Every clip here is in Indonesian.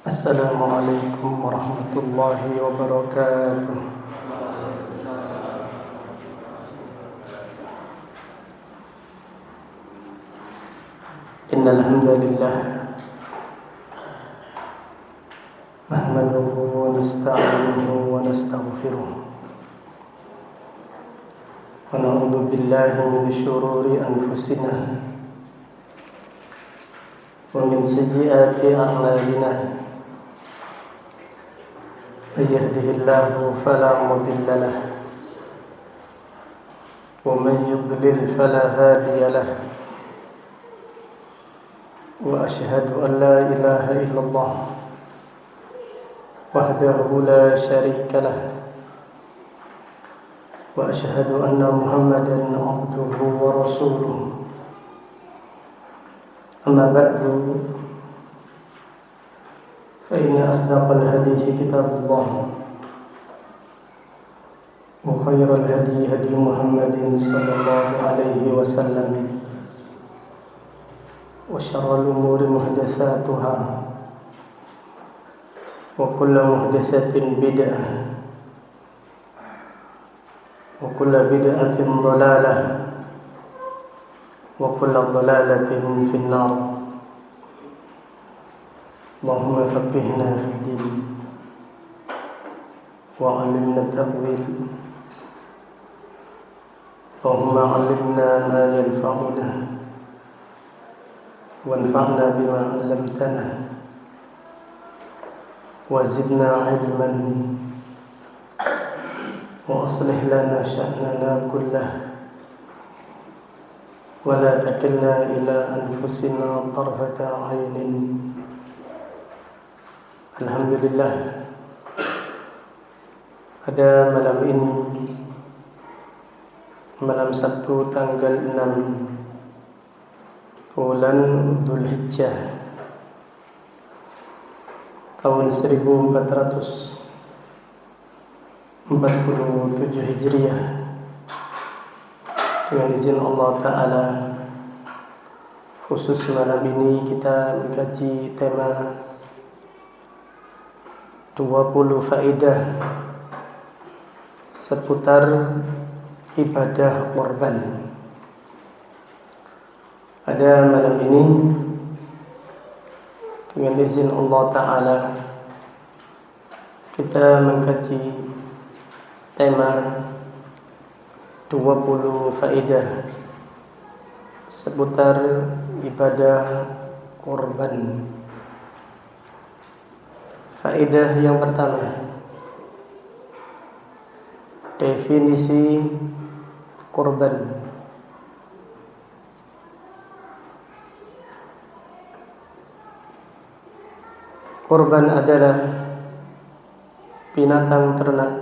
Assalamualaikum warahmatullahi wabarakatuh. Innal hamdalillah nahmaduhu wa nasta'inuhu wa nastaghfiruh wa na'udzu billahi min shururi anfusina wa min sayyiati a'malina. من يهده الله فلا مضل له ومن يضلل فلا هادي له وأشهد أن لا إله إلا الله وحده لا شريك له وأشهد أن محمدا عبده ورسوله أما بعد فإن أصدق الحديث كتاب الله وخير الهدي هدي محمد صلى الله عليه وسلم وشر الأمور محدثاتها وكل محدثة بدعة وكل بدعة ضلالة وكل ضلالة في النار. اللهم فقهنا في الدين وعلمنا التأويل. اللهم علمنا ما ينفعنا وانفعنا بما علمتنا وزدنا علما وأصلح لنا شأننا كله ولا تكلنا إلى أنفسنا طرفة عين. Alhamdulillah, pada malam ini, malam Sabtu tanggal 6 bulan Dzulhijjah tahun 1447 Hijriah, dengan izin Allah Ta'ala, khusus malam ini kita mengkaji tema 20 faedah seputar ibadah kurban. Pada malam ini, dengan izin Allah Ta'ala, kita mengkaji tema 20 faedah seputar ibadah kurban. Faedah yang pertama, definisi kurban. Kurban adalah binatang ternak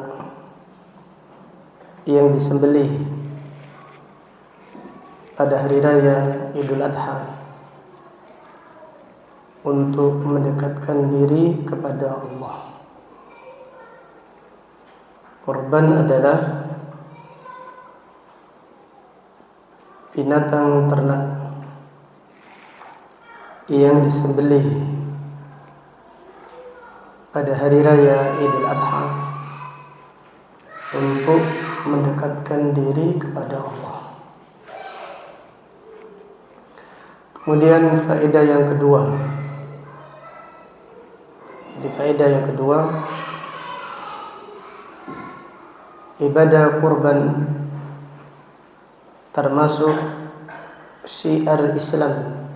yang disembelih pada hari raya Idul Adha untuk mendekatkan diri kepada Allah. Kurban adalah binatang ternak yang disembelih pada hari raya Idul Adha untuk mendekatkan diri kepada Allah. Kemudian faedah yang kedua, ibadah kurban termasuk syiar Islam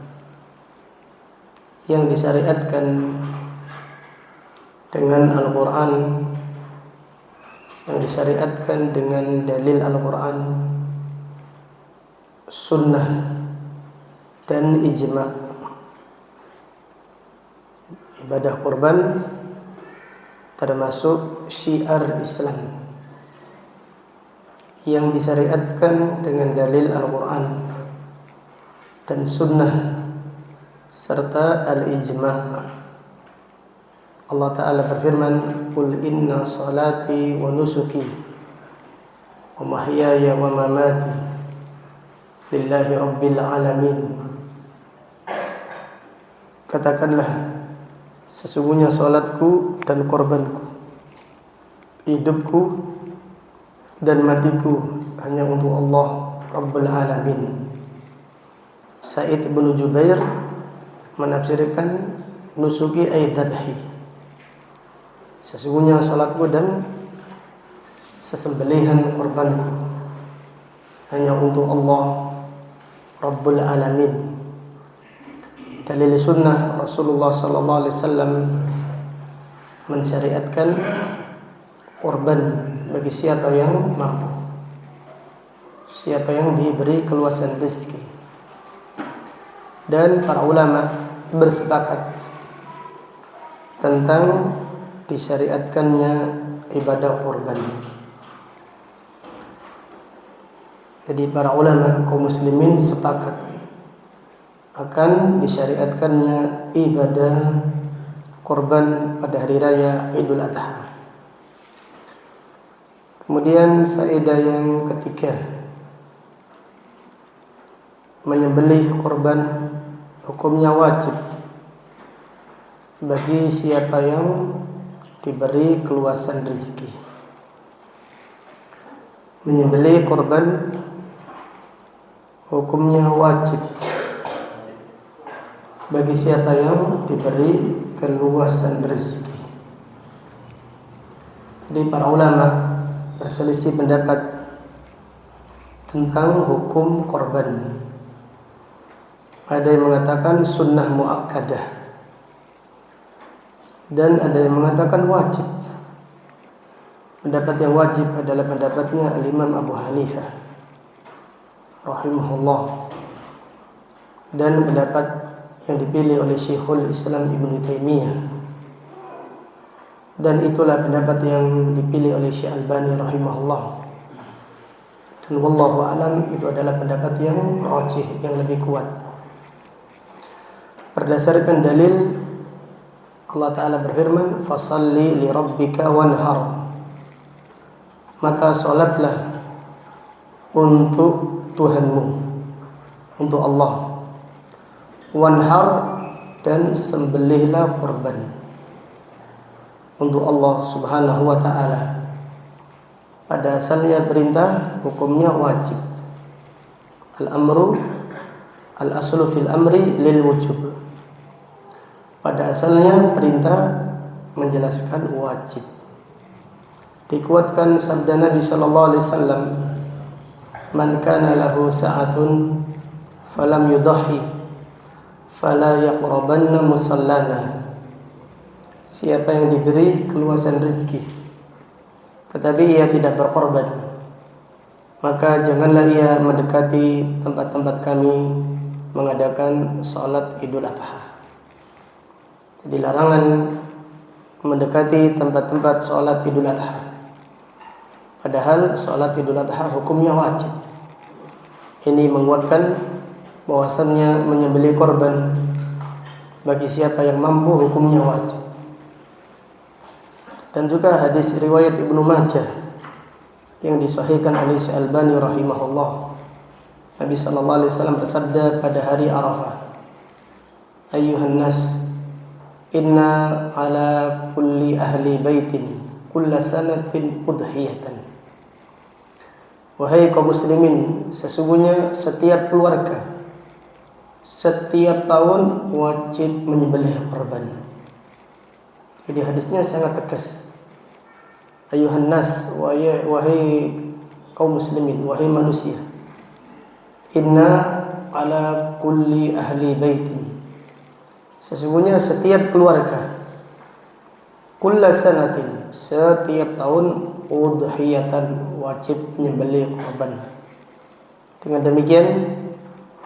yang disyariatkan dengan Al-Quran, yang disyariatkan dengan dalil Al-Quran, sunnah, dan ijma'. Ibadah kurban termasuk syiar Islam yang disyariatkan dengan dalil Al-Quran dan sunnah serta al-ijma'. Allah Ta'ala berfirman, Qul inna salati wa nusuki wa mahyaya wa mamati lillahi rabbil alamin. Katakanlah, Sesungguhnya salatku dan korbanku, hidupku dan matiku hanya untuk Allah Rabbul Alamin. Sa'id bin Jubair menafsirkan nusuki ay dzabhi. Sesungguhnya salatku dan sesembelihan korbanku hanya untuk Allah Rabbul Alamin. Dalil sunnah Rasulullah sallallahu alaihi wasallam mensyariatkan korban bagi siapa yang mampu, siapa yang diberi keluasan rezeki. Dan para ulama bersepakat tentang disyariatkannya ibadah korban. Jadi para ulama kaum muslimin sepakat akan disyariatkannya ibadah korban pada hari raya Idul Adha. Kemudian faedah yang ketiga, menyembelih korban hukumnya wajib bagi siapa yang diberi keluasan rezeki. Menyembelih korban hukumnya wajib bagi siapa yang diberi keluasan rezeki. Jadi para ulama berselisih pendapat tentang hukum korban. Ada yang mengatakan sunnah muakkadah dan ada yang mengatakan wajib. Pendapat yang wajib adalah pendapatnya Al-Imam Abu Hanifah rahimahullah, dan pendapat yang dipilih oleh Syekhul Islam Ibnu Taimiyah, dan itulah pendapat yang dipilih oleh Syekh Albani rahimahullah. Dan wallahu alam, itu adalah pendapat yang rajih, yang lebih kuat. Berdasarkan dalil Allah Ta'ala berfirman, fasalli li rabbika wanhar, maka salatlah untuk Tuhanmu, untuk Allah. Wanhar, dan sembelihlah korban untuk Allah Subhanahu wa ta'ala. Pada asalnya perintah, hukumnya wajib. Al-aslu fil amri lil wujub. Pada asalnya perintah menjelaskan wajib. Dikuatkan sabda Nabi sallallahu alaihi wasallam, man kana lahu sa'atun falam yudhi fala yaqrabanna musallana. Siapa yang diberi keluasan rezeki tetapi ia tidak berkorban, maka janganlah ia mendekati tempat-tempat kami mengadakan salat Idul Adha. Jadi larangan mendekati tempat-tempat salat Idul Adha, padahal salat Idul Adha hukumnya wajib. Ini menguatkan bahwasannya menyembelih korban bagi siapa yang mampu hukumnya wajib. Dan juga hadis riwayat Ibnu Majah yang disahihkan oleh Syekh Albani rahimahullah, Nabi sallallahu alaihi wasallam bersabda pada hari Arafah, ayyuhan nas, inna ala kulli ahli baitin kulla sanatin udhiyatan. Wahai kaum muslimin, sesungguhnya setiap keluarga setiap tahun wajib menyembelih korban. Jadi hadisnya sangat tegas. Ayuhan nas, wahai kaum muslimin, wahai manusia. Inna ala kulli ahli baitin, sesungguhnya setiap keluarga, kulla sanatin, setiap tahun, udhiyatan, wajib menyembelih korban. Dengan demikian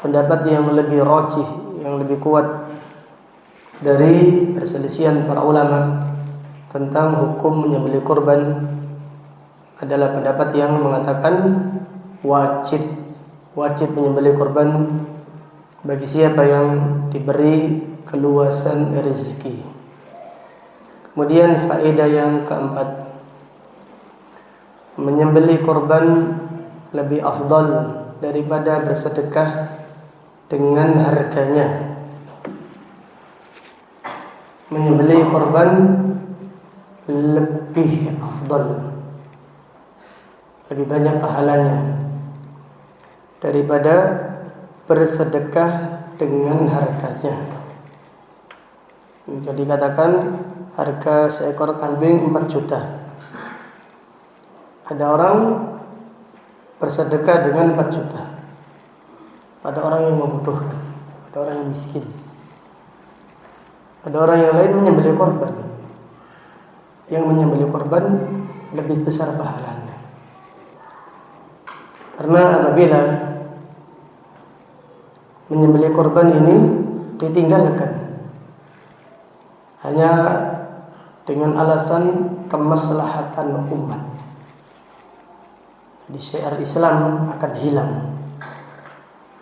pendapat yang lebih rajih, yang lebih kuat dari perselisihan para ulama tentang hukum menyembelih korban adalah pendapat yang mengatakan wajib menyembelih korban bagi siapa yang diberi keluasan rezeki. Kemudian faedah yang keempat, menyembelih korban lebih afdal daripada bersedekah dengan harganya. menyembelih korban lebih afdal, lebih banyak pahalanya daripada bersedekah dengan harganya. Jadi katakan harga seekor kambing 4 juta. Ada orang bersedekah dengan 4 juta pada orang yang membutuhkan, ada orang yang miskin. Ada orang yang lain menyembelih korban. Yang menyembelih korban lebih besar pahalanya. Karena apabila menyembelih korban ini ditinggalkan hanya dengan alasan kemaslahatan umat, di syiar Islam akan hilang.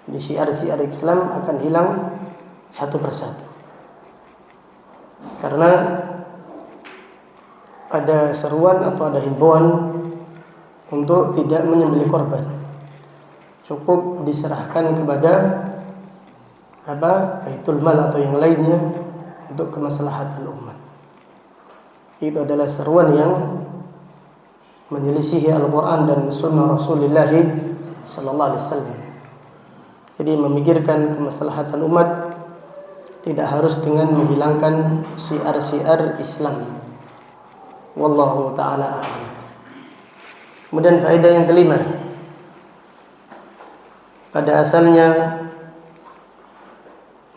Di syiar-syiar Islam akan hilang satu persatu. Karena ada seruan atau ada himbauan untuk tidak menyembelih korban. Cukup diserahkan kepada Baitul Mal atau yang lainnya untuk kemaslahatan umat. Itu adalah seruan yang menyelisihi Al-Quran dan Sunnah Rasulullah Sallallahu Alaihi Wasallam. Jadi memikirkan kemaslahatan umat tidak harus dengan menghilangkan syiar-syiar Islam. Wallahu ta'ala a'lam. Kemudian faedah yang kelima, pada asalnya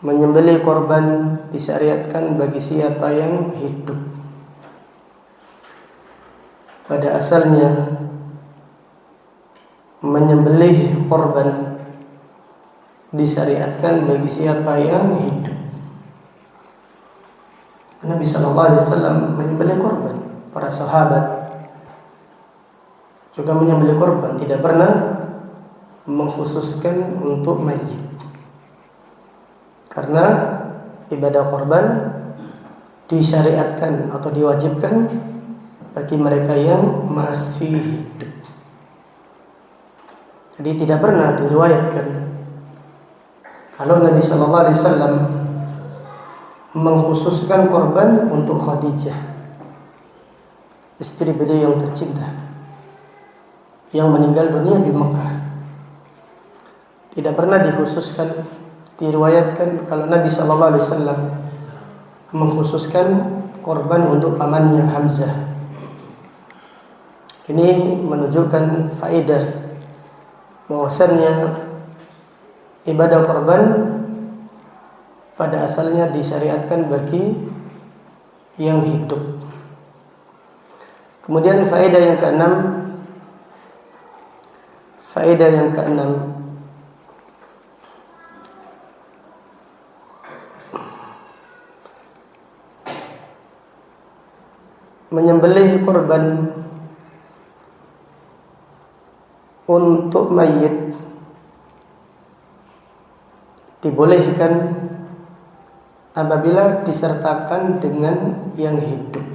menyembelih korban disyariatkan bagi siapa yang hidup. Pada asalnya menyembelih korban disyariatkan bagi siapa yang hidup. Nabi sallallahu alaihi wasallam menyembelih korban, para sahabat juga menyembelih korban, tidak pernah mengkhususkan untuk mayit. Karena ibadah korban disyariatkan atau diwajibkan bagi mereka yang masih hidup. Jadi tidak pernah diriwayatkan kalau Nabi sallallahu alaihi wasallam mengkhususkan korban untuk Khadijah, istri beliau yang tercinta, yang meninggal dunia di Mekah. Tidak pernah dikhususkan, diriwayatkan kalau Nabi sallallahu alaihi wasallam mengkhususkan korban untuk pamannya Hamzah. Ini menunjukkan faedah bahwasannya ibadah korban pada asalnya disyariatkan bagi yang hidup. Kemudian faedah yang keenam, menyembelih korban untuk mayit dibolehkan apabila disertakan dengan yang hidup.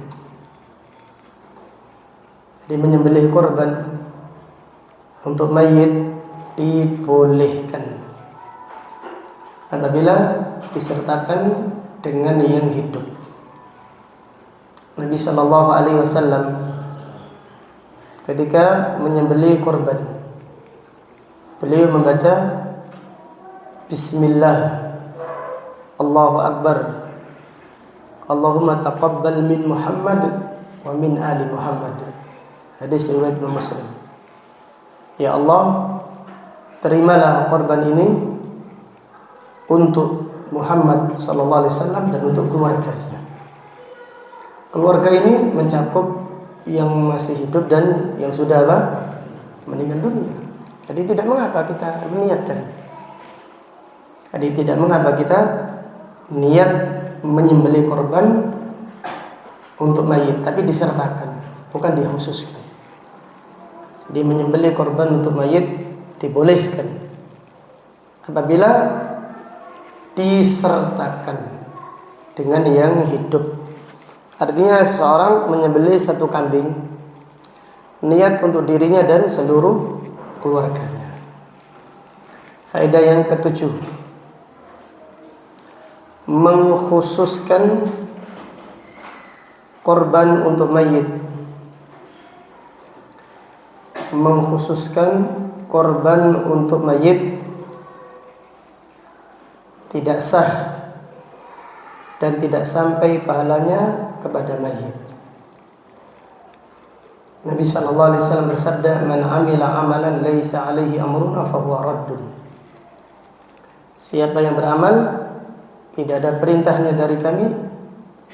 Jadi menyembelih korban untuk mayit dibolehkan apabila disertakan dengan yang hidup. Nabi sallallahu alaihi wasallam ketika menyembelih korban, beliau membaca Bismillah, Allahu Akbar, Allahumma taqabbal min Muhammad wa min ali Muhammad. Hadis riwayat Muslim. Ya Allah, terimalah korban ini untuk Muhammad sallallahu alaihi wasallam dan untuk keluarganya. Keluarga ini mencakup yang masih hidup dan yang sudah meninggal dunia. Jadi tidak mengapa kita meniatkan. Jadi tidak mengapa kita niat menyembelih korban untuk mayit, tapi disertakan, bukan dikhususkan. Jadi menyembelih korban untuk mayit dibolehkan apabila disertakan dengan yang hidup. Artinya seseorang menyembelih satu kambing niat untuk dirinya dan seluruh keluarganya. Faedah yang ketujuh, mengkhususkan korban untuk mayit, mengkhususkan korban untuk mayit tidak sah dan tidak sampai pahalanya kepada mayit. Nabi sallallahu alaihi wasallam bersabda, "Man 'amila 'amalan laisa 'alaihi amruna fa huwa raddun." Siapa yang beramal tidak ada perintahnya dari kami,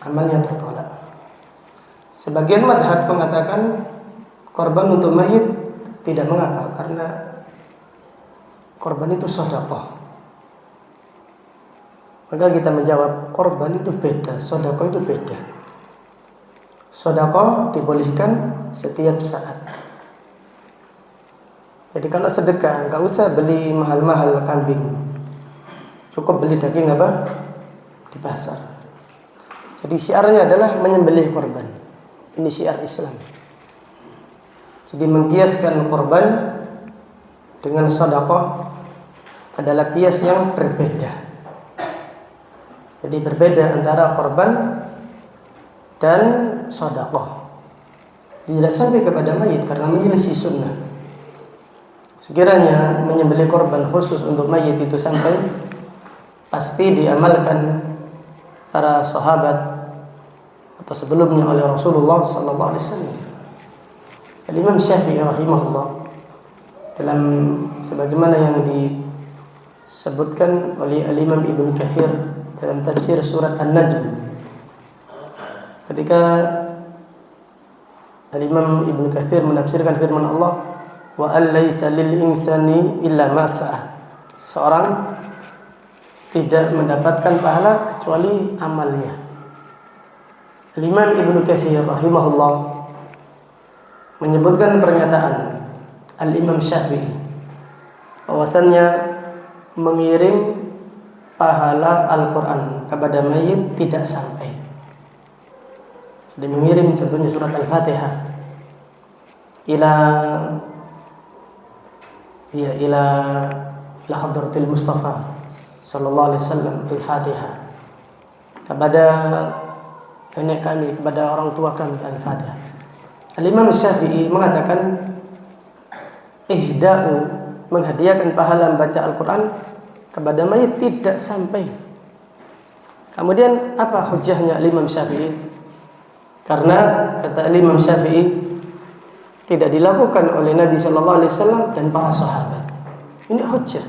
amalnya tertolak. Sebagian madhab mengatakan korban untuk mayit tidak mengapa karena korban itu sedekah. Maka kita menjawab, korban itu beda, sedekah itu beda. Sedekah dibolehkan setiap saat. Jadi kalau sedekah enggak usah beli mahal-mahal kambing, cukup beli daging apa? Di pasar. Jadi syiarnya adalah menyembelih korban. Ini syiar Islam. Jadi mengkiaskan korban dengan sedekah adalah kias yang berbeda. Jadi berbeda antara korban dan sedekah. Tidak sampai kepada mayit karena menyelisih sunnah. Sekiranya menyembelih korban khusus untuk mayit itu sampai, pasti diamalkan para sahabat atau sebelumnya oleh Rasulullah sallallahu alaihi wasallam. Imam Syafi'i rahimahullah dalam sebagaimana yang disebutkan oleh Imam Ibnu Katsir dalam tafsir surat An-Najm, ketika Imam Ibnu Katsir menafsirkan firman Allah, wa alaysa lil insani illa ma sa'ah. Seorang tidak mendapatkan pahala kecuali amalnya. Imam Ibnu Katsir rahimahullah menyebutkan pernyataan Al-Imam Syafi'i bahwasannya mengirim pahala Al-Quran kepada mayit tidak sampai. Jadi mengirim contohnya surat Al-Fatihah ila hadratil Mustafa sallallahu alaihi wasallam, Al-Fatihah kepada nenek kami, kepada orang tua kami, Al-Fatihah. Al-Imam Syafi'i mengatakan ihda'u, menghadiahkan pahala membaca Al-Quran kepada mayit tidak sampai. Kemudian apa hujahnya Imam Syafi'i? Karena kata Imam Syafi'i tidak dilakukan oleh Nabi sallallahu alaihi wasallam dan para sahabat. Ini hujah.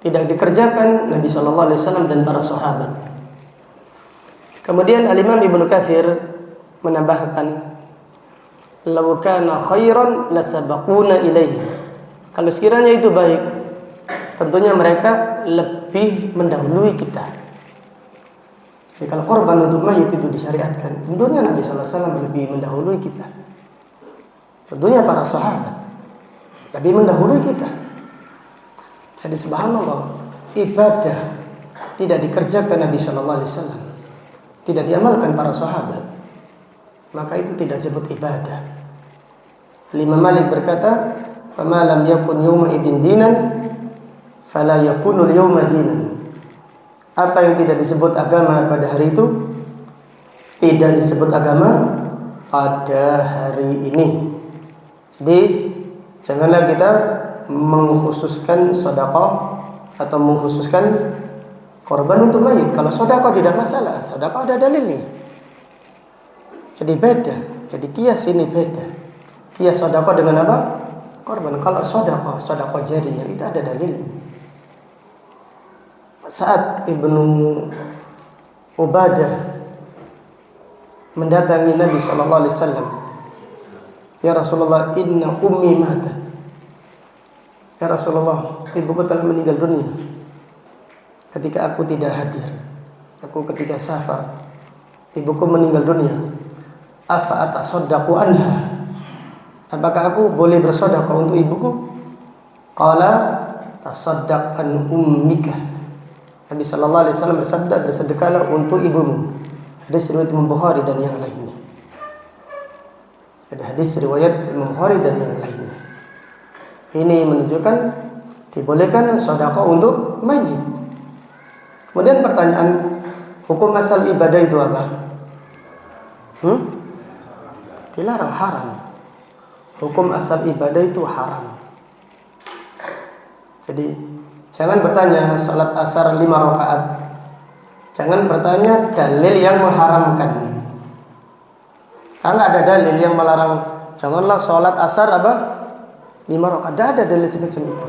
Tidak dikerjakan Nabi sallallahu alaihi wasallam dan para sahabat. Kemudian Al-Imam Ibnu Katsir menambahkan, "Law kana khairan lasabaquna ilaihi." Kalau sekiranya itu baik, tentunya mereka lebih mendahului kita. Jadi kalau korban untuk mayit itu disyariatkan, tentunya Nabi sallallahu alaihi wasallam lebih mendahului kita. Tentunya para sahabat lebih mendahului kita. Jadi subhanallah, ibadah tidak dikerjakan Nabi sallallahu alaihi wasallam, tidak diamalkan para sahabat, maka itu tidak disebut ibadah. Imam Malik berkata, "Fama lam yakun yawma idin dinan, fala yakunu al-yawma dinan." Apa yang tidak disebut agama pada hari itu tidak disebut agama pada hari ini. Jadi janganlah kita mengkhususkan sedekah atau mengkhususkan korban untuk mayit. Kalau sedekah tidak masalah, sedekah ada dalilnya. Jadi beda. Jadi kias ini beda. Kias sedekah dengan apa? Korban. Kalau sedekah jariyah itu ada dalilnya. Saat Ibnu Ubadah mendatangi Nabi sallallahu alaihi wasallam, "Ya Rasulullah, inna ummi matat." Ya Rasulullah, ibuku telah meninggal dunia ketika aku tidak hadir. Aku ketika safar, ibuku meninggal dunia. Afa atasaddaqu anha? Apakah aku boleh bersedekah untuk ibuku? Qala tasaddaq an ummika. Nabi sallallahu alaihi wasallam bersabda, bersedekahlah untuk ibumu. Hadis riwayat Imam Bukhari dan yang lainnya. Ada hadis riwayat Imam Bukhari dan yang lainnya. Ini menunjukkan dibolehkan sedekah untuk mayit. Kemudian pertanyaan, hukum asal ibadah itu apa? Dilarang, haram. Hukum asal ibadah itu haram. Jadi jangan bertanya salat asar 5 rakaat. Jangan bertanya dalil yang mengharamkan. Karena ada dalil yang melarang, janganlah salat asar 5 rakaat. Tidak ada dalil semacam itu.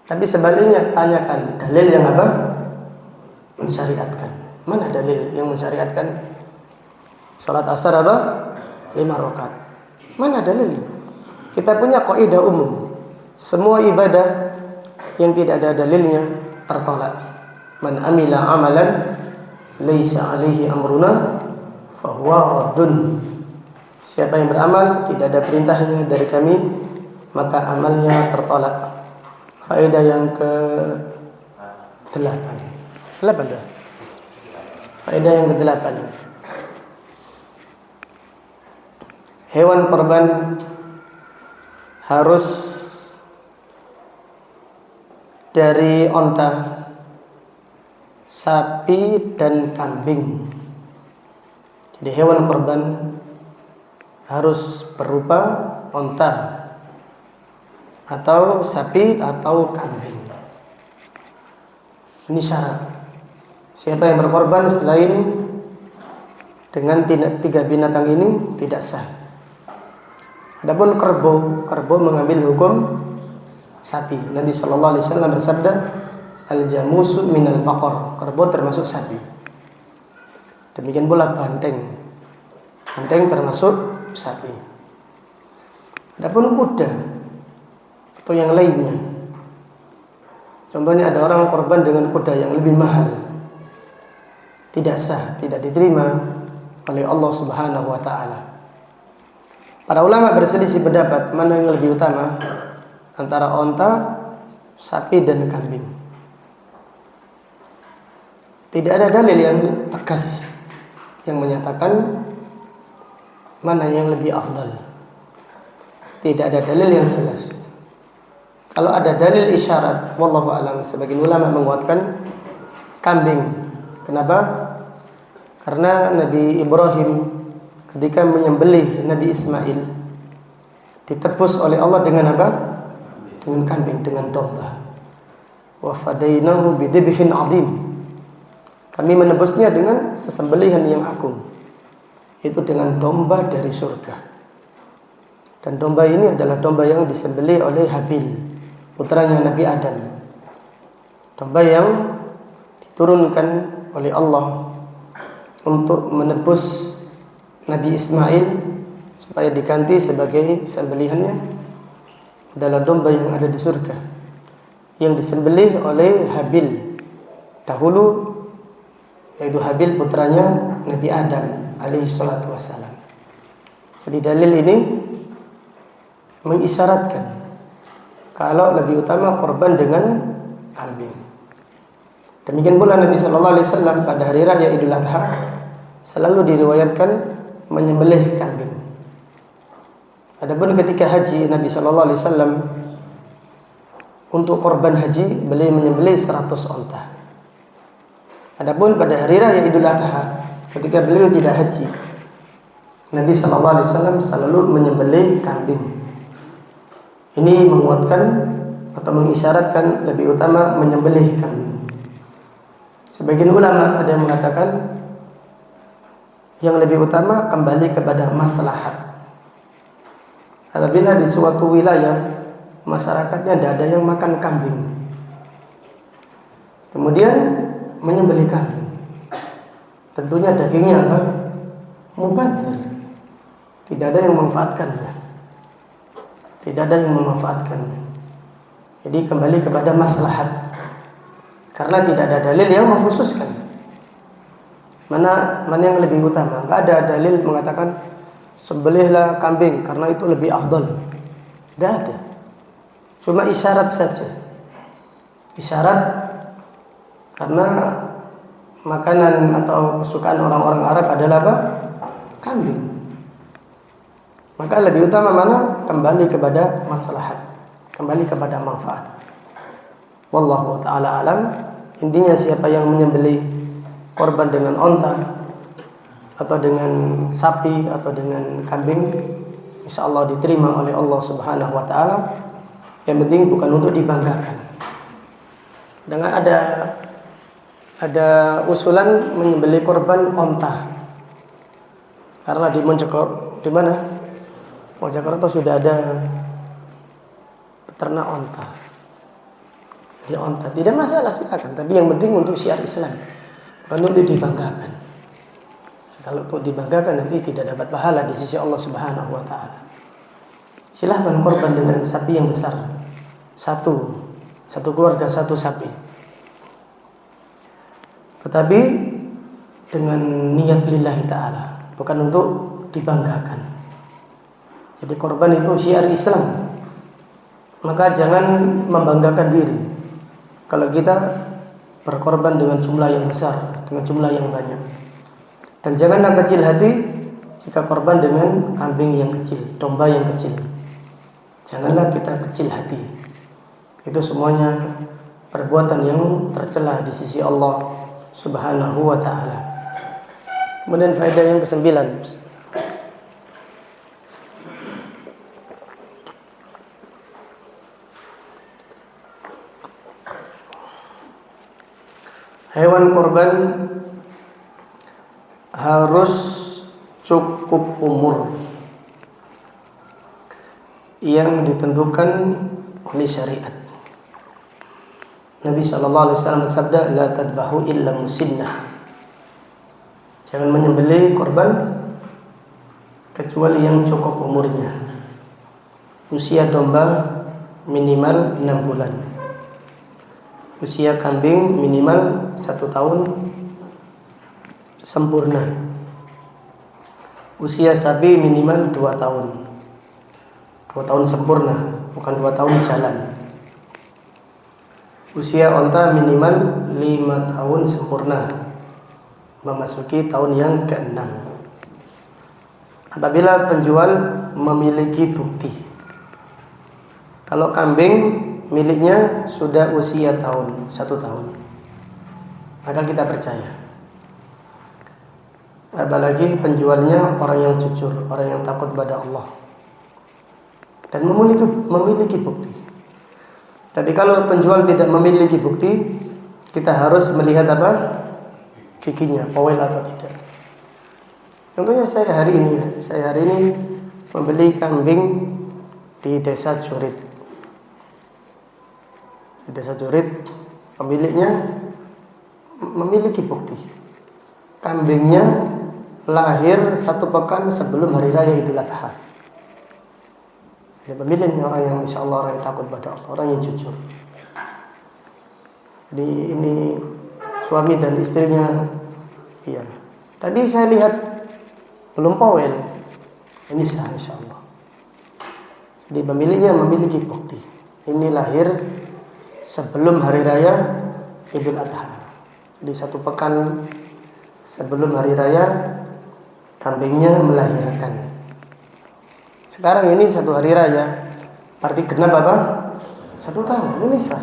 Tapi sebaliknya tanyakan dalil yang mensyariatkan. Mana dalil yang mensyariatkan salat asar 5 rakaat? Mana dalil? Kita punya kaidah umum. Semua ibadah yang tidak ada dalilnya tertolak. Man amila amalan laisa alaihi amruna fahuwa raddun. Siapa yang beramal tidak ada perintahnya dari kami, maka amalnya tertolak. Faedah yang ke-8. 8 dah. Faedah yang ke-8. Hewan kurban harus dari onta, sapi dan kambing. Jadi hewan kurban harus berupa onta atau sapi atau kambing. Ini syarat. Siapa yang berkorban selain dengan 3 binatang ini tidak sah. Adapun kerbau mengambil hukum sapi. Nabi sallallahu alaihi wasallam bersabda, al-jamusu minal baqar. Kerbau termasuk sapi. Demikian pula banteng. Banteng termasuk sapi. Adapun kuda atau yang lainnya. Contohnya ada orang korban dengan kuda yang lebih mahal. Tidak sah, tidak diterima oleh Allah Subhanahu wa taala. Para ulama berselisih pendapat mana yang lebih utama antara onta, sapi dan kambing. Tidak ada dalil yang tegas yang menyatakan mana yang lebih afdal. Tidak ada dalil yang jelas. Kalau ada dalil isyarat, wallahu a'lam, sebagian ulama menguatkan kambing. Kenapa? Karena Nabi Ibrahim ketika menyembelih Nabi Ismail ditebus oleh Allah dengan apa? Dengan kambing, dengan domba. Wa fadainahu bidhibhin 'adzim. Kami menebusnya dengan sesembelihan yang agung. Itu dengan domba dari surga. Dan domba ini adalah domba yang disembelih oleh Habil, putranya Nabi Adam. Domba yang diturunkan oleh Allah untuk menebus Nabi Ismail supaya diganti sebagai sembelihannya adalah domba yang ada di surga, yang disembelih oleh Habil dahulu, yaitu Habil putranya Nabi Adam alaihi salatu wassalam. Jadi dalil ini mengisyaratkan kalau lebih utama korban dengan kambing. Demikian pula Nabi sallallahu alaihi wasallam pada hari raya Idul Adha selalu diriwayatkan menyembelih kambing. Adapun ketika haji Nabi sallallahu alaihi wasallam untuk korban haji beliau menyembelih 100 onta. Adapun pada hari raya Idul Adha ketika beliau tidak haji, Nabi sallallahu alaihi wasallam selalu menyembelih kambing. Ini menguatkan atau mengisyaratkan lebih utama menyembelih kambing. Sebagian ulama ada yang mengatakan yang lebih utama kembali kepada maslahat. Apabila di suatu wilayah masyarakatnya tidak ada yang makan kambing, kemudian menyembelih kambing, tentunya dagingnya apa? Mubadir. Tidak ada yang memanfaatkannya. Tidak ada yang memanfaatkannya. Jadi kembali kepada maslahat. Karena tidak ada dalil yang mengkhususkan mana yang lebih utama. Enggak ada dalil mengatakan sembelihlah kambing karena itu lebih afdal. Tidak ada. Cuma isyarat saja. Isyarat karena makanan atau kesukaan orang-orang Arab adalah apa? Kambing. Maka lebih utama mana? Kembali kepada maslahat, kembali kepada manfaat. Wallahu ta'ala alam. Intinya siapa yang menyembelih korban dengan onta atau dengan sapi atau dengan kambing, insya Allah diterima oleh Allah Subhanahu wa Ta'ala. Yang penting bukan untuk dibanggakan. Dengan ada usulan menyembelih korban onta, karena di Mojokerto, di mana? Mojokerto sudah ada peternak onta. Di onta tidak masalah, silakan. Tapi yang penting untuk syiar Islam, bukan untuk dibanggakan. Kalau untuk dibanggakan nanti tidak dapat pahala di sisi Allah Subhanahu wa Ta'ala. Silahkan korban dengan sapi yang besar. Satu keluarga satu sapi. Tetapi dengan niat lillahi ta'ala, bukan untuk dibanggakan. Jadi korban itu syiar Islam. Maka jangan membanggakan diri kalau kita berkorban dengan jumlah yang besar, dengan jumlah yang banyak. Dan janganlah kecil hati jika korban dengan kambing yang kecil, domba yang kecil. Janganlah kita kecil hati. Itu semuanya perbuatan yang tercela di sisi Allah Subhanahu wa Ta'ala. Kemudian faedah yang ke-9, hewan korban harus cukup umur yang ditentukan oleh syariat. Nabi SAW bersabda, la tadbahu illa musinnah. Jangan menyembelih korban kecuali yang cukup umurnya. Usia domba minimal 6 bulan. Usia kambing minimal 1 tahun sempurna. Usia sapi minimal 2 tahun. 2 tahun sempurna, bukan 2 tahun jalan. Usia onta minimal 5 tahun sempurna, memasuki tahun yang ke-6. Apabila penjual memiliki bukti. Kalau kambing miliknya sudah usia 1 tahun, maka kita percaya. Apalagi penjualnya orang yang jujur, orang yang takut pada Allah dan memiliki bukti. Tapi kalau penjual tidak memiliki bukti, kita harus melihat apa? Giginya, powel atau tidak. Contohnya saya hari ini membeli kambing di desa Jurit. Di desa Jurit, pemiliknya memiliki bukti. Kambingnya lahir 1 pekan sebelum hari raya Idul Adha. Pemiliknya orang yang insya Allah orang yang takut pada Allah, orang yang jujur. Jadi ini suami dan istrinya. Iya. Tadi saya lihat belum powel. Ini sah insya Allah. Jadi pemiliknya memiliki bukti. Ini lahir sebelum hari raya Idul Adha. Jadi 1 pekan sebelum hari raya kambingnya melahirkan. Sekarang ini 1 hari raya, berarti genap apa? 1 tahun, ini sah.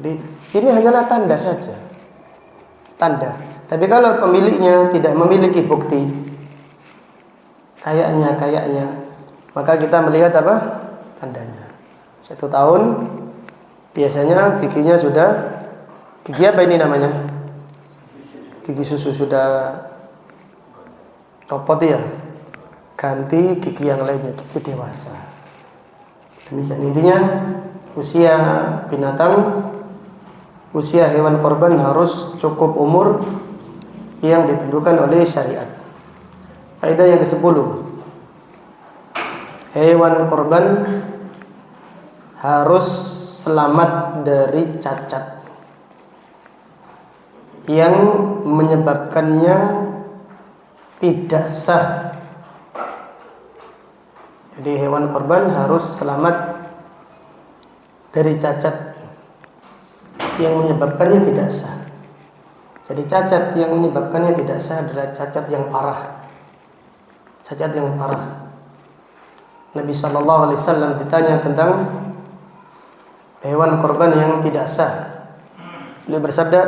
Jadi ini hanyalah tanda saja, tanda. Tapi kalau pemiliknya tidak memiliki bukti, kayaknya, maka kita melihat apa? Tandanya. 1 tahun, biasanya giginya sudah, gigi apa ini namanya? Gigi susu sudah copot ya. Ganti gigi yang lainnya, gigi dewasa. Demikian intinya, usia binatang, usia hewan korban harus cukup umur yang ditentukan oleh syariat. Faedah yang ke-10, hewan korban harus selamat dari cacat yang menyebabkannya tidak sah. Jadi hewan korban harus selamat dari cacat yang menyebabkannya tidak sah. Jadi cacat yang menyebabkannya tidak sah adalah cacat yang parah. Cacat yang parah. Nabi SAW ditanya tentang hewan korban yang tidak sah. Beliau bersabda,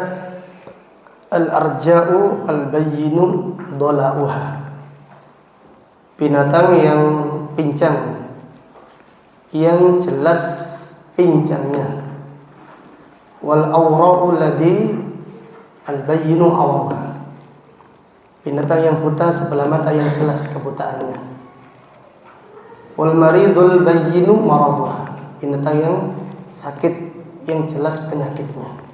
Al-arja'u al-bayyinu dola'uha, binatang yang pincang, yang jelas pincangnya. Wal awra'u ladhi al-bayyinu awra'uha, binatang yang buta sebelah mata yang jelas kebutaannya. Wal maridul bayyinu maraduha, binatang yang sakit yang jelas penyakitnya.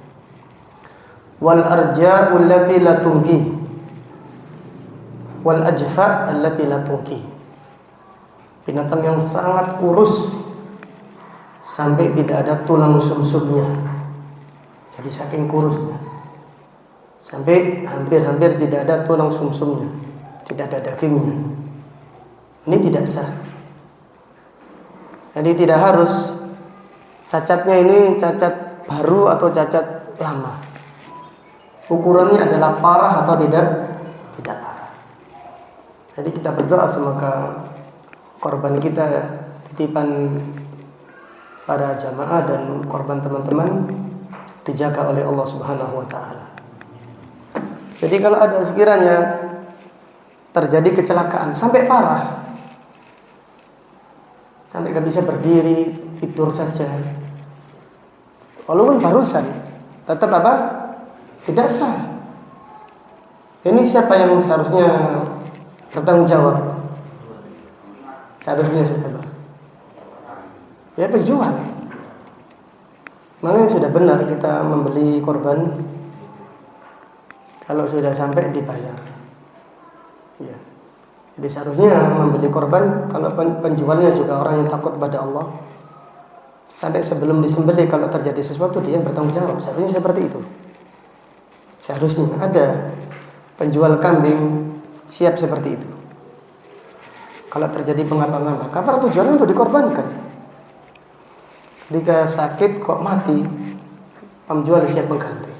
Wal arja'u allati la tunki, wal ajfa' allati la tunki, binatang yang sangat kurus sampai tidak ada tulang sumsumnya. Jadi saking kurusnya sampai hampir-hampir tidak ada tulang sumsumnya, tidak ada dagingnya. Ini tidak sah. Jadi tidak harus cacatnya ini cacat baru atau cacat lama. Ukurannya adalah parah atau tidak parah. Jadi kita berdoa semoga korban kita, titipan para jamaah dan korban teman-teman, dijaga oleh Allah Subhanahu wa taala. Jadi kalau ada sekiranya terjadi kecelakaan sampai parah, sampai gak bisa berdiri, tidur saja, walaupun barusan, tetap apa? Tidak sah. Ini siapa yang seharusnya bertanggung jawab? Seharusnya siapa? Ya penjual. Makanya sudah benar kita membeli korban kalau sudah sampai dibayar. Ya. Jadi seharusnya membeli korban kalau penjualnya juga orang yang takut pada Allah. Sampai sebelum disembelih kalau terjadi sesuatu dia yang bertanggung jawab. Seharusnya seperti itu. Seharusnya ada penjual kambing siap seperti itu. Kalau terjadi mengapa-ngapa, kapan tujuannya untuk dikorbankan. Ketika sakit kok mati, penjual siap mengganti.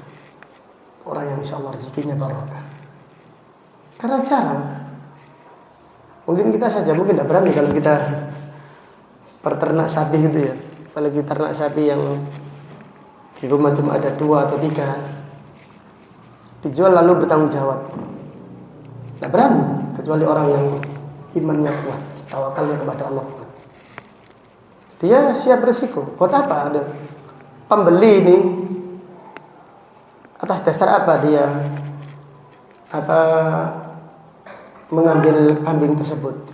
Orang yang insya Allah rezekinya barokah. Karena jarang. Mungkin kita saja mungkin tidak berani kalau kita peternak sapi gitu ya. Apalagi ternak sapi yang di rumah cuma ada 2 atau 3. Dijual lalu bertanggung jawab. Tidak berani kecuali orang yang imannya kuat, tawakalnya kepada Allah kuat. Dia siap berisiko. Buat apa ada pembeli ini? Atas dasar apa dia mengambil kambing tersebut?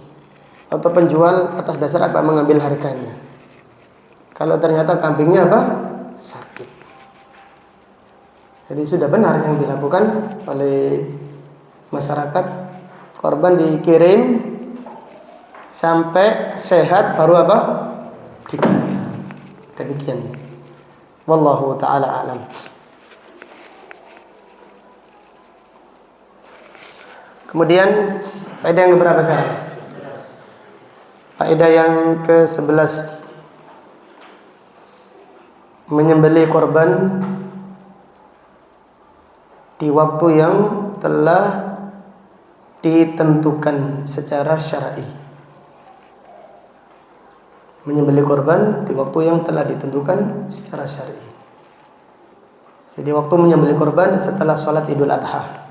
Atau penjual atas dasar apa mengambil harganya? Kalau ternyata kambingnya sakit. Jadi sudah benar yang dilakukan oleh masyarakat, korban dikirim sampai sehat baru dibayar. Demikian. Wallahu taala alam. Kemudian faedah yang keberapa sekarang? Faedah yang ke-11, menyembelih korban di waktu yang telah ditentukan secara syar'i. Menyembelih korban di waktu yang telah ditentukan secara syar'i. Jadi waktu menyembelih korban setelah sholat Idul Adha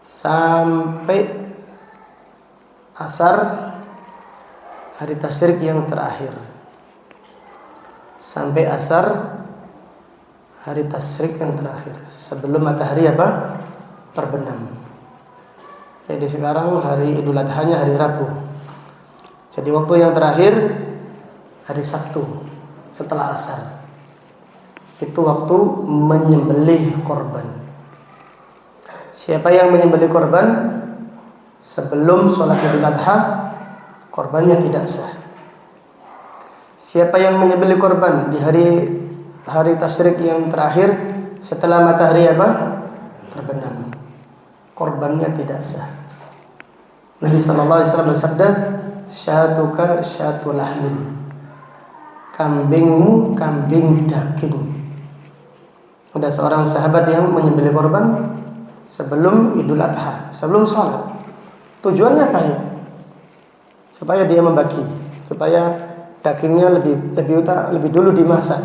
sampai asar hari tasyrik yang terakhir. Sampai asar hari tasyrik yang terakhir, sebelum matahari terbenam. Jadi sekarang hari Idul Adha-nya hari Rabu. Jadi waktu yang terakhir hari Sabtu setelah asar. Itu waktu menyembelih korban. Siapa yang menyembelih korban sebelum sholat Idul Adha, korbannya tidak sah. Siapa yang menyembelih korban di hari tasyrik yang terakhir setelah matahari terbenam, korbannya tidak sah. Nabi sallallahu alaihi wasallam bersabda, "Syatuka syatul lahmin." Kambingmu kambing daging. Ada seorang sahabat yang menyembelih korban sebelum Idul Adha, sebelum sholat. Tujuannya apa ya? Supaya dia membagi, supaya dagingnya lebih dulu dimasak.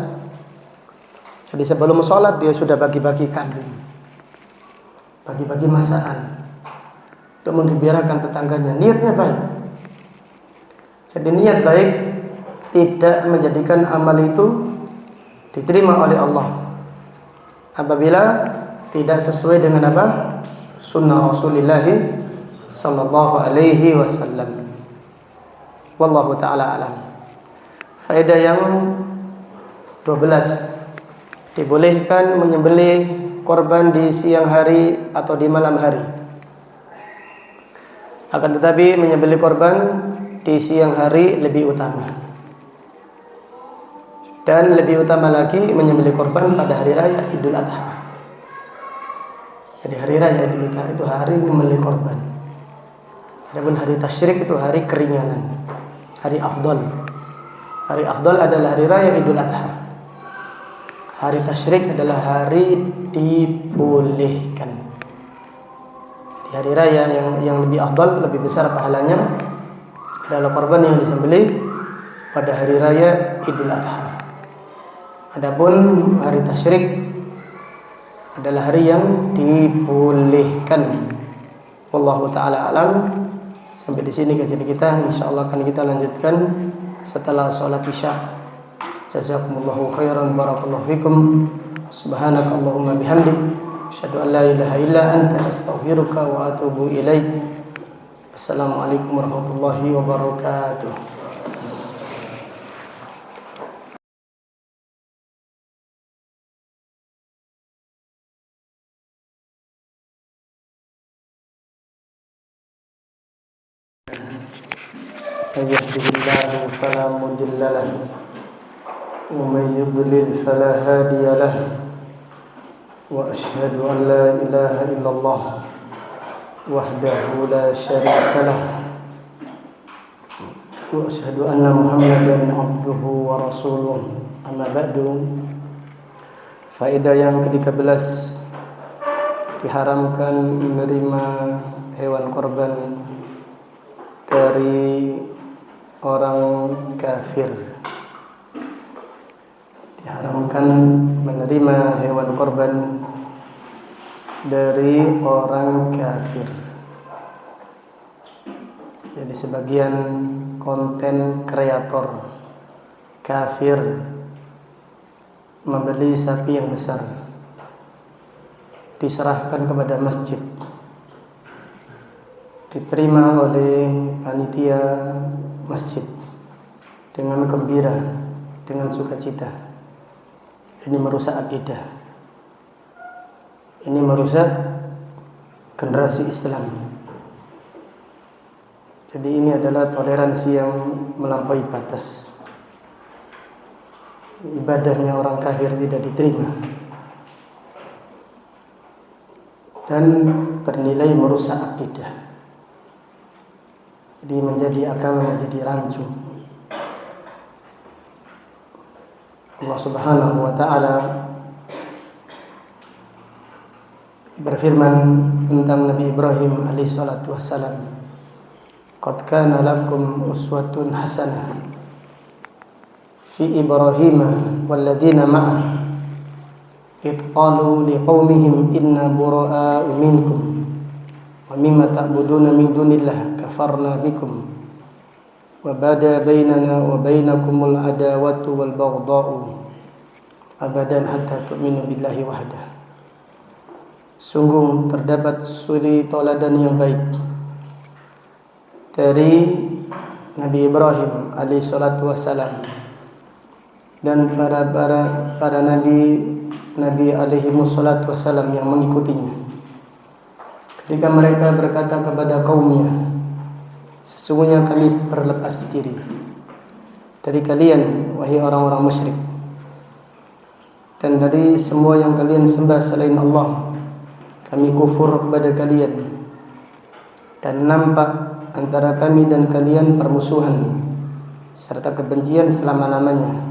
Jadi sebelum sholat dia sudah bagi-bagi kambing. bagi-bagi masakan untuk menggembirakan tetangganya, niatnya baik. Jadi niat baik tidak menjadikan amal itu diterima oleh Allah apabila tidak sesuai dengan apa? Sunnah Rasulullah sallallahu alaihi wasallam. Wallahu taala alam. Faedah yang 12, dibolehkan menyembelih korban di siang hari atau di malam hari. Akan tetapi menyembelih korban di siang hari lebih utama. Dan lebih utama lagi menyembelih korban pada hari raya Idul Adha. Jadi hari raya Idul Adha itu hari menyembelih korban. Adapun hari tasyrik itu hari keringanan, hari afdal. Hari afdal adalah hari raya Idul Adha. Hari tasyrik adalah hari dibolehkan. Di hari raya yang lebih afdal, lebih besar pahalanya adalah korban yang disembelih pada hari raya Idul Adha. Adapun hari tasyrik adalah hari yang dibolehkan. Wallahu taala alam. Sampai di sini kajian kita. Insyaallah akan kita lanjutkan setelah sholat Isya. Jazakumullahu khairan, barakallahu fikum. Subhanakallahumma bihamdik, asyhadu an la ilaha illa anta, astaghfiruka wa atubu ilaik. Assalamualaikum warahmatullahi wabarakatuh. من يهده الله فلا مضل له ومن يضلل فلا هادي له وأشهد أن لا إله إلا الله وحده لا شريك له وأشهد أن محمدا عبده ورسوله. أما بعد. Faedah yang ke-13, diharamkan menerima hewan korban dari orang kafir. Diharamkan menerima hewan korban dari orang kafir. Jadi sebagian konten kreator kafir membeli sapi yang besar, diserahkan kepada masjid, diterima oleh panitia masjid dengan gembira, dengan sukacita. Ini merusak akidah, ini merusak generasi Islam. Jadi ini adalah toleransi yang melampaui batas. Ibadahnya orang kafir tidak diterima dan bernilai merusak akidah. Jadi menjadi agama menjadi rancu. Allah Subhanahu wa taala berfirman tentang Nabi Ibrahim alaihi salatu wassalam, "Qad kana lakum uswatun hasanah fi Ibrahim wal ladzina ma'ah id qalu liqaumihim inna bura'a'u minkum wa mimma ta'buduna min dunillah kafarna bikum wa bada bainana wa bainakumul adawatu wal baghdha'u abadan hatta tu'minu billahi wahdah." Sungguh terdapat suri toladan yang baik dari Nabi Ibrahim alaihi salatu wassalam dan para nabi alaihi salatu wassalam yang mengikutinya, ketika mereka berkata kepada kaumnya, "Sesungguhnya kami berlepas diri dari kalian, wahai orang-orang musyrik, dan dari semua yang kalian sembah selain Allah. Kami kufur kepada kalian, dan nampak antara kami dan kalian permusuhan serta kebencian selama-lamanya,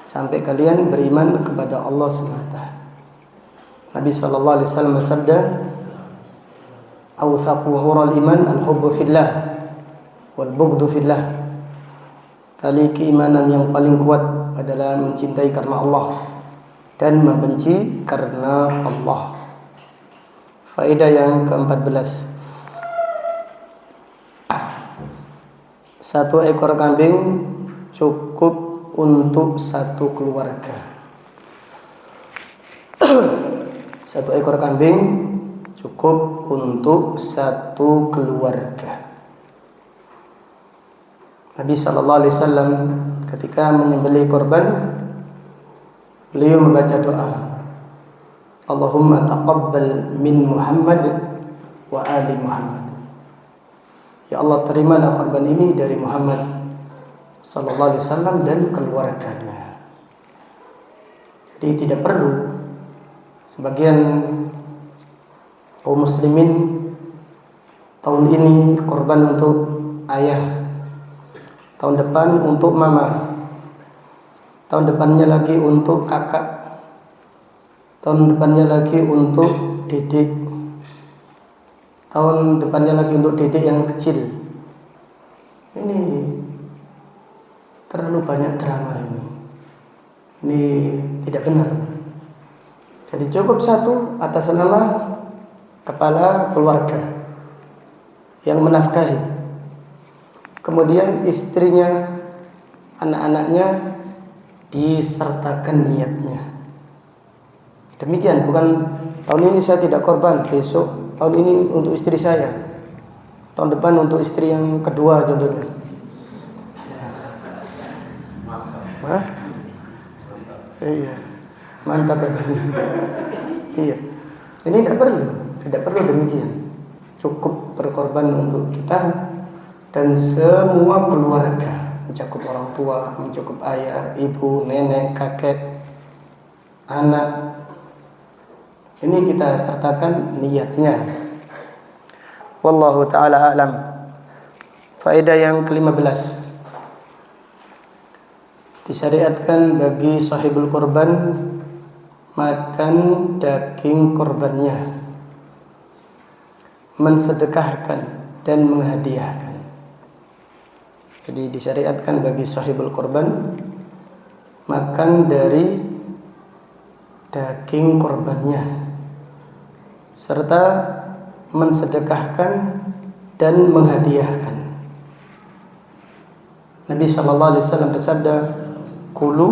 sampai kalian beriman kepada Allah semata." Nabi sallallahu alaihi wasallam bersabda, "Awthaqu hural iman al-hubbu fillah wal bughdu fillah." Tali keimanan yang paling kuat adalah mencintai karena Allah dan membenci karena Allah. Faedah yang ke-14. Satu ekor kambing cukup untuk satu keluarga. Satu ekor kambing cukup untuk satu keluarga. Nabi sallallahu alaihi wasallam ketika menyembelih korban, beliau membaca doa, Allahumma taqabbal min Muhammad wa ali Muhammad. Ya Allah, terimalah korban ini dari Muhammad sallallahu alaihi wasallam dan keluarganya. Jadi tidak perlu sebagian kaum muslimin tahun ini korban untuk ayah, tahun depan untuk mama, tahun depannya lagi untuk kakak, tahun depannya lagi untuk dedek, tahun depannya lagi untuk dedek yang kecil. Ini terlalu banyak drama ini. Ini tidak benar. Jadi cukup satu atas nama kepala keluarga yang menafkahi. Kemudian istrinya, anak-anaknya disertakan niatnya. Demikian, bukan tahun ini saya tidak korban, besok tahun ini untuk istri saya, tahun depan untuk istri yang kedua contohnya. Hah? Iya, mantap katanya. Iya, ini tidak perlu demikian. Cukup berkorban untuk kita dan semua keluarga, mencakup orang tua, mencakup ayah, ibu, nenek, kakek, anak. Ini kita sertakan niatnya. Wallahu ta'ala a'lam. Faedah yang ke-15. Disyariatkan bagi sahibul korban makan daging korbannya, mensedekahkan dan menghadiahkan. Jadi disyariatkan bagi sahibul korban makan dari daging korbannya serta mensedekahkan dan menghadiahkan. Nabi sallallahu alaihi wasallam bersabda, "Kulu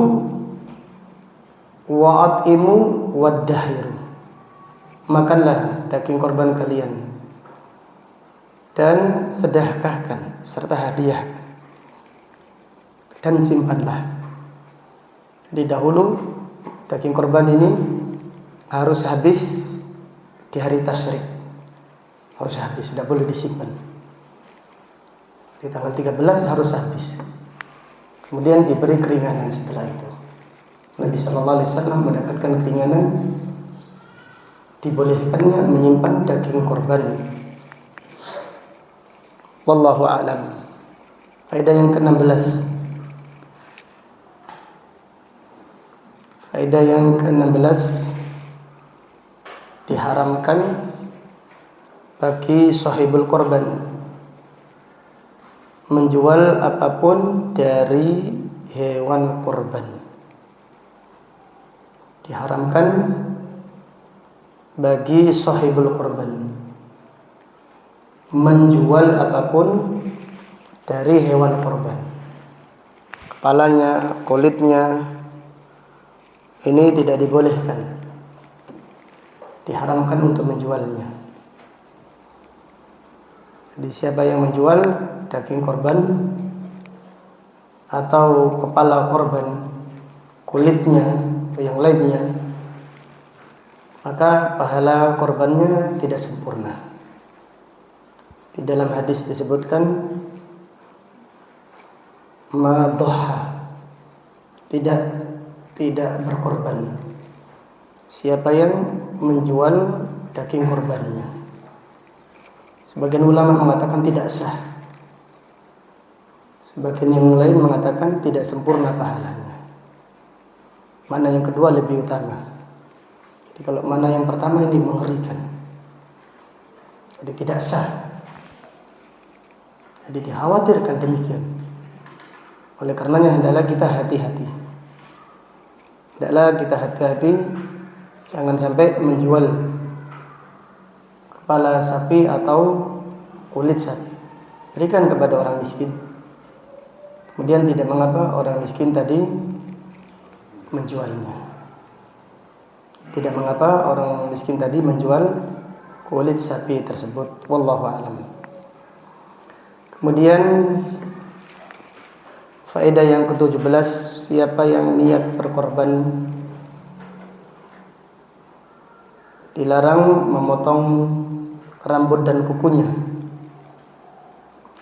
wa'atimu waddahiru." Makanlah daging korban kalian dan sedekahkan serta hadiahkan dan simpanlah. Di dahulu daging korban ini harus habis di hari tasyrik. Harus habis, tidak boleh disimpan. Di tanggal 13 harus habis. Kemudian diberi keringanan setelah itu. Nabi sallallahu alaihi wasallam mendapatkan keringanan dibolehkannya menyimpan daging korban. Wallahu a'lam. Faedah yang ke-16. Faedah yang ke-16, diharamkan bagi sahibul korban menjual apapun dari hewan korban. Diharamkan bagi sahibul korban menjual apapun dari hewan korban. Kepalanya, kulitnya, ini tidak dibolehkan. Diharamkan untuk menjualnya. Jadi siapa yang menjual daging korban atau kepala korban, kulitnya atau yang lainnya, maka pahala korbannya tidak sempurna. Di dalam hadis disebutkan madhaha, tidak berkorban siapa yang menjual daging korbannya. Sebagian ulama mengatakan tidak sah, sebagian yang lain mengatakan tidak sempurna pahalanya. Mana yang kedua lebih utama. Jadi kalau mana yang pertama ini mengerikan, jadi tidak sah. Jadi dikhawatirkan demikian. Oleh karenanya hendaklah kita hati-hati. Hendaklah kita hati-hati, jangan sampai menjual kepala sapi atau kulit sapi, berikan kepada orang miskin. Kemudian tidak mengapa orang miskin tadi menjualnya. Tidak mengapa orang miskin tadi menjual kulit sapi tersebut. Wallahu a'lam. Kemudian faedah yang ke-17, siapa yang niat berkorban dilarang memotong rambut dan kukunya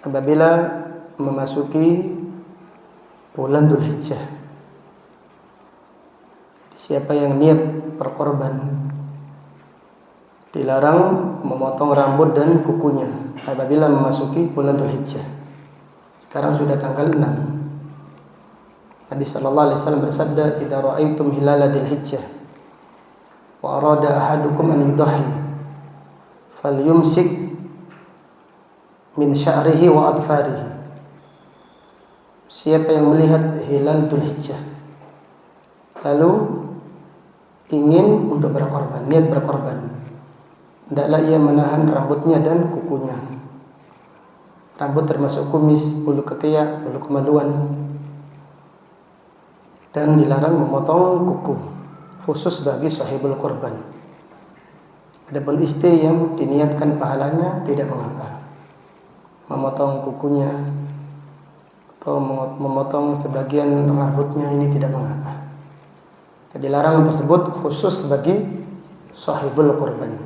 apabila memasuki bulan Dzulhijjah. Siapa yang niat berkorban dilarang memotong rambut dan kukunya apabila memasuki bulan Dzulhijjah. Sekarang sudah tanggal 6. Nabi sallallahu alaihi wasallam bersabda, "Idza ra'aitum hilala Dzulhijjah wa arada ahadukum an yudhi falyumsik min sya'rihi wa adfarihi." Siapa yang melihat hilal Dzulhijjah lalu ingin untuk berkorban, niat berkorban, hendaklah ia menahan rambutnya dan kukunya. Rambut termasuk kumis, bulu ketiak, bulu kemaluan, dan dilarang memotong kuku, khusus bagi sahibul korban. Adapun istri yang diniatkan pahalanya tidak mengapa. Memotong kukunya atau memotong sebagian rambutnya ini tidak mengapa. Jadi larangan tersebut khusus bagi sahibul korban.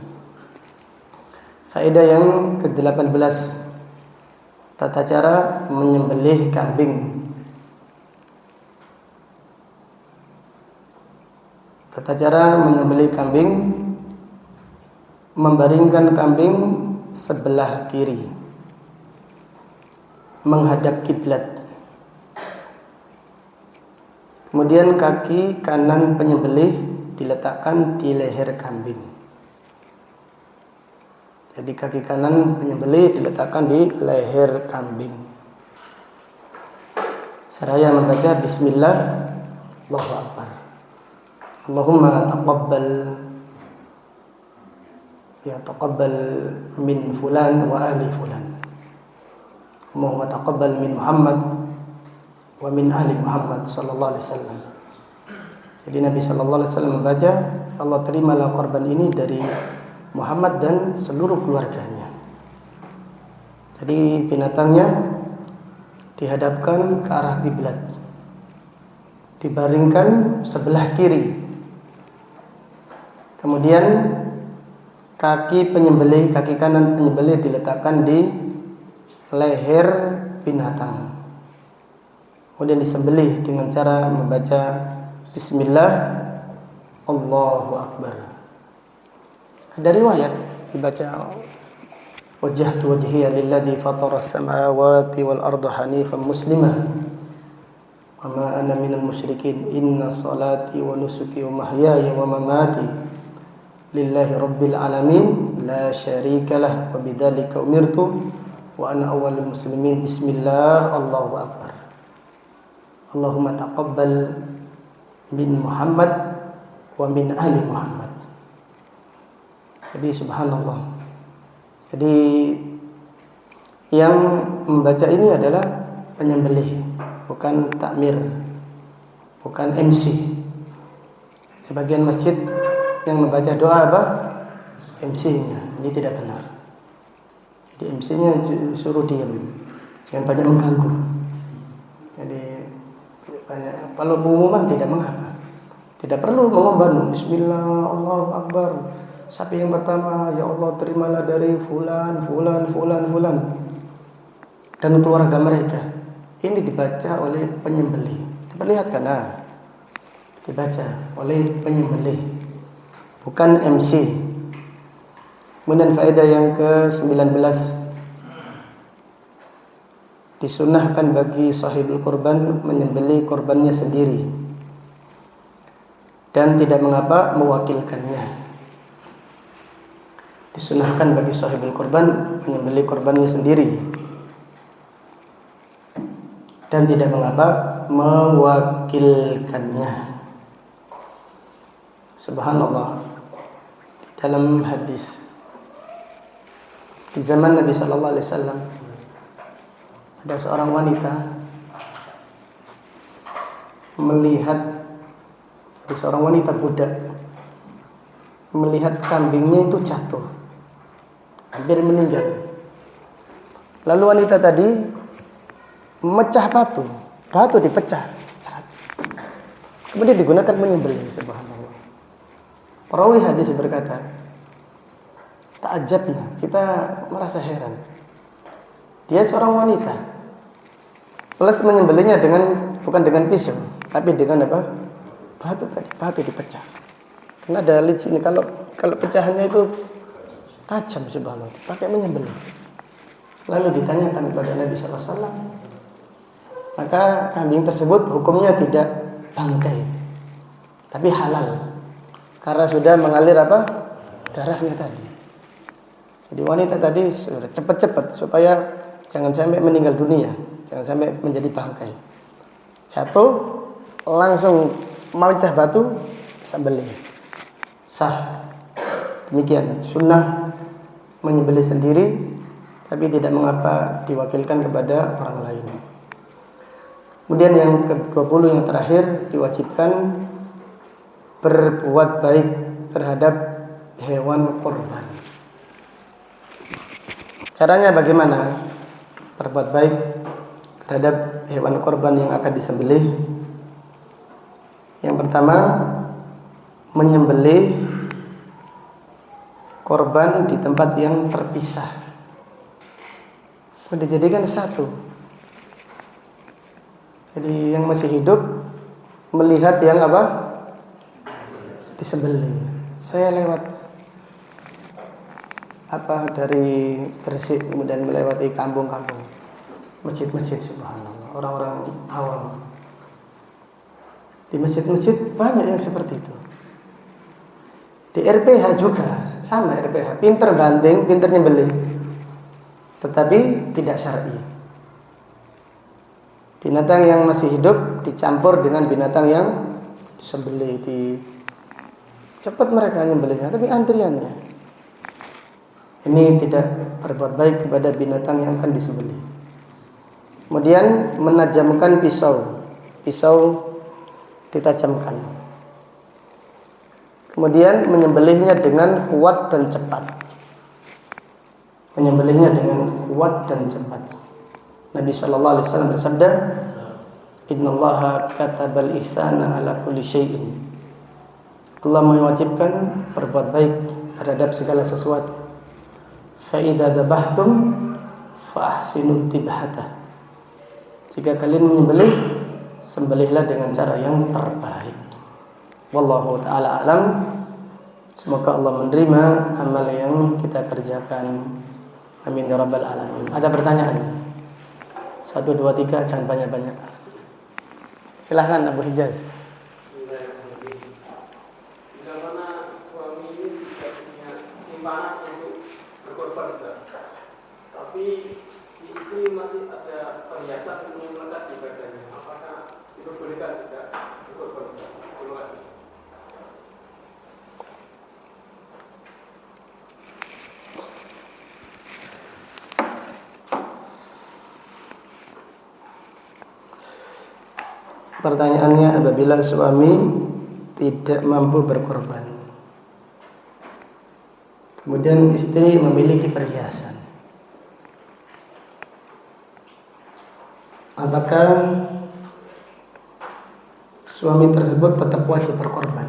Faedah yang ke-18, tata cara menyembelih kambing. Tata cara menyembelih kambing: membaringkan kambing sebelah kiri menghadap kiblat. Kemudian kaki kanan penyembelih diletakkan di leher kambing. Jadi kaki kanan penyembelih diletakkan di leher kambing. Seraya membaca bismillah, Allahu akbar. Allahumma taqabbal, ya taqabbal min fulan wa ali fulan. Allahumma taqabbal min Muhammad wa min ali Muhammad sallallahu alaihi wasallam. Jadi Nabi sallallahu alaihi wasallam membaca, Allah terimalah korban ini dari Muhammad dan seluruh keluarganya. Jadi binatangnya dihadapkan ke arah kiblat, dibaringkan sebelah kiri. Kemudian kaki penyembelih, kaki kanan penyembelih diletakkan di leher binatang. Kemudian disembelih dengan cara membaca bismillah, Allahu akbar. Ada riwayat dibaca wajjahtu wajhiya lilladzi fatara as-samawati wal arda hanifan muslimah wa ma ana minal musyrikin inna salati wa nusuki wa mahyaya wa mamati lillahi rabbil alamin la syarika lah wa bidzalika umirtu wa ana awwalul muslimin. Bismillah, Allahu akbar. Allahumma taqabbal min Muhammad wa min ali Muhammad. Jadi subhanallah. Jadi yang membaca ini adalah penyembelih, bukan takmir, bukan MC. Sebagian masjid yang membaca doa apa? MC-nya. Ini tidak benar. Jadi MC-nya suruh diam, jangan banyak mengganggu. Jadi banyak, kalau pengumuman tidak mengapa. Tidak perlu mengumbar bismillah, Allahu akbar. Sapi yang pertama, ya Allah terimalah dari fulan, fulan, fulan, fulan dan keluarga mereka. Ini dibaca oleh penyembelih. Diperlihatkan, dibaca oleh penyembelih, bukan MC. Kemudian faedah yang ke-19, disunahkan bagi sahibul korban menyembelih korbannya sendiri dan tidak mengapa mewakilkannya. Disunahkan bagi sahibul korban menyembelih korbannya sendiri dan tidak mengapa mewakilkannya. Subhanallah. Dalam hadis Di zaman Nabi Sallallahu Alaihi Wasallam ada seorang wanita melihat, seorang wanita budak melihat kambingnya itu jatuh, hampir meninggal. Lalu wanita tadi memecah batu dipecah, kemudian digunakan menyembelih. Subhanallah. Perawi hadis berkata, ta'ajabna, kita merasa heran. Dia seorang wanita, plus menyembelihnya bukan dengan pisau, tapi dengan apa? Batu dipecah. Karena ada licin, kalau pecahannya itu tajam, subhanallah, dipakai menyembelih. Lalu ditanyakan kepada Nabi SAW, maka kambing tersebut hukumnya tidak bangkai, tapi halal, karena sudah mengalir apa? Darahnya tadi. Jadi wanita tadi sudah cepat-cepat supaya jangan sampai meninggal dunia, jangan sampai menjadi bangkai. Jatuh langsung memecah batu, sembelih. Sah. Demikian sunnah menyembelih sendiri, tapi tidak mengapa diwakilkan kepada orang lain. Kemudian yang ke-20 yang terakhir, diwajibkan berbuat baik terhadap hewan kurban. Caranya bagaimana berbuat baik terhadap hewan kurban yang akan disembelih? Yang pertama, menyembelih korban di tempat yang terpisah, dijadikan satu. Jadi yang masih hidup melihat yang apa? Disembelih. Saya lewat dari Gresik, kemudian melewati kampung-kampung, masjid-masjid, subhanallah, orang-orang awam. Di masjid-masjid banyak yang seperti itu. Di RPH juga sama, RPH pinter banting, pinter nyembelih, tetapi tidak syar'i. Binatang yang masih hidup dicampur dengan binatang yang disembelih, cepat mereka nyembelihnya, tapi antriannya. Ini tidak berbuat baik kepada binatang yang akan disembelih. Kemudian menajamkan pisau ditajamkan. Kemudian menyembelihnya dengan kuat dan cepat. Nabi sallallahu alaihi wasallam bersabda, "Innallaha katabal ihsana ala kulli syai'in." Allah mewajibkan berbuat baik terhadap segala sesuatu. Fa idza dabahtum fa ahsinu tibhatah. Jika kalian menyembelih, sembelihlah dengan cara yang terbaik. Wallahu ta'ala alam. Semoga Allah menerima amal yang kita kerjakan. Amin ya rabbal alamin. Ada pertanyaan? 1, 2, 3, jangan banyak-banyak. Silahkan Abu Hijaz. Bila mana suami ini tidak punya simpanan untuk berkorban juga, tapi si istri masih ada perhiasan yang melekat di badannya, apakah diperbolehkan tidak berkorban juga? Terima kasih. Pertanyaannya, apabila suami tidak mampu berkorban, kemudian istri memiliki perhiasan, apakah suami tersebut tetap wajib berkorban?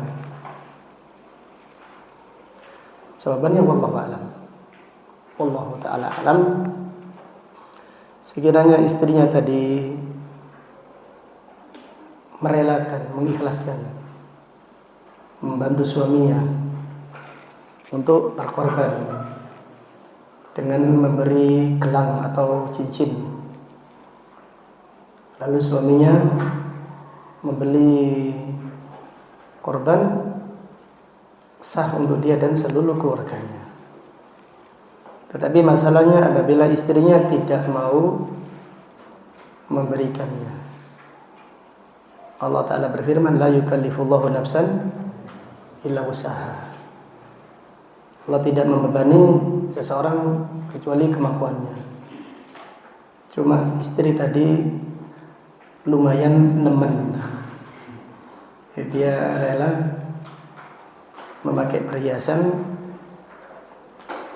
Jawabannya wallahu a'lam. Wallahu ta'ala alam. Sekiranya istrinya tadi merelakan, mengikhlaskan, membantu suaminya untuk berkorban dengan memberi gelang atau cincin, lalu suaminya membeli korban, sah untuk dia dan seluruh keluarganya. Tetapi masalahnya apabila istrinya tidak mau memberikannya. Allah Ta'ala berfirman, la yukallifullahu nafsan illa usaha. Allah tidak membebani seseorang kecuali kemampuannya. Cuma istri tadi lumayan nemen. Dia rela memakai perhiasan,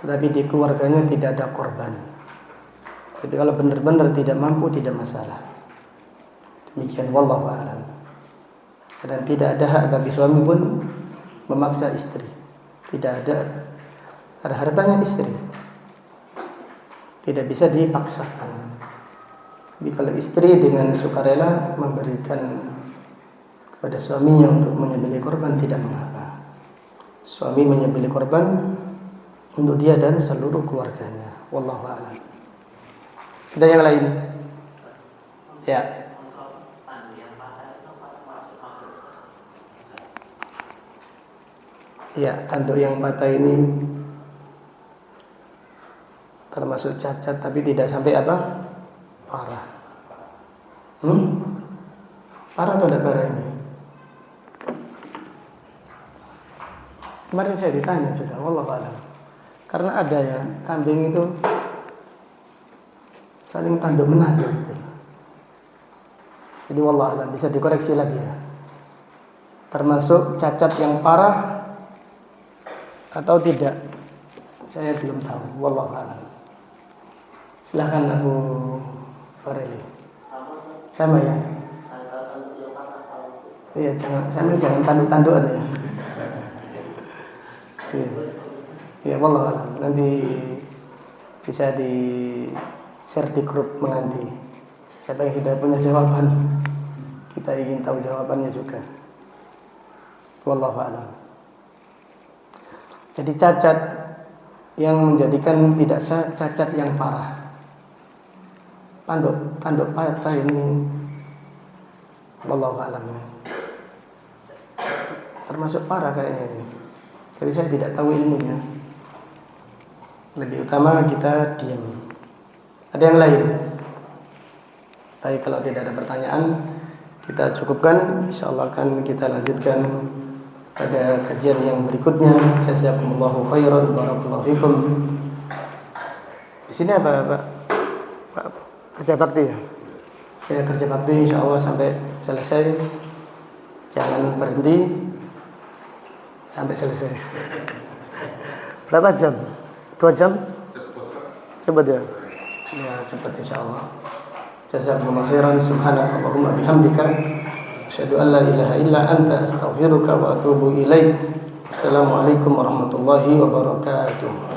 tapi di keluarganya tidak ada korban. Jadi kalau benar-benar tidak mampu, tidak masalah. Demikian wallahu a'lam. Dan tidak ada hak bagi suami pun memaksa istri. Tidak ada. Ada hartanya istri. Tidak bisa dipaksakan. Tapi kalau istri dengan sukarela memberikan kepada suaminya untuk menyembelih korban, tidak mengapa. Suami menyembelih korban untuk dia dan seluruh keluarganya. Wallahu a'lam. Ada yang lain? Ya. Ya, tanduk yang patah ini termasuk cacat tapi tidak sampai apa? Parah. Parah atau tidak parah ini? Kemarin saya ditanya juga, wallahu a'lam. Karena ada ya, kambing itu saling tanduk menanduk gitu. Jadi wallahu a'lam, bisa dikoreksi lagi ya. Termasuk cacat yang parah atau tidak? Saya belum tahu, wallahu a'lam. Silakan Abu Fareli. Sama ya? Iya, jangan tanduk-tandukan ya. Ya, wallahu a'lam. Nanti bisa di share di grup menganti. Siapa yang sudah punya jawaban, kita ingin tahu jawabannya juga. Wallahu a'lam. Jadi cacat yang menjadikan tidak cacat yang parah. Tanduk patah ini wallahu a'lam. Termasuk parah kayaknya ini. Jadi saya tidak tahu ilmunya. Lebih utama kita diam. Ada yang lain? Baik, kalau tidak ada pertanyaan, kita cukupkan. Insyaallah akan kita lanjutkan pada kajian yang berikutnya. Jazakumullahu khairan, barakallahu fikum. Di sini apa, Pak? Kerja bakti ya? Ya, kerja bakti insyaallah sampai selesai. Jangan berhenti sampai selesai. Berapa jam? 2 jam? Cepat ya? Ya, cepat insyaallah. Jazakumullahu khairan, subhanakallahumma bihamdika asyhadu an la ilaha illa anta astaghfiruka wa atubu ilaik. Assalamualaikum warahmatullahi wabarakatuh.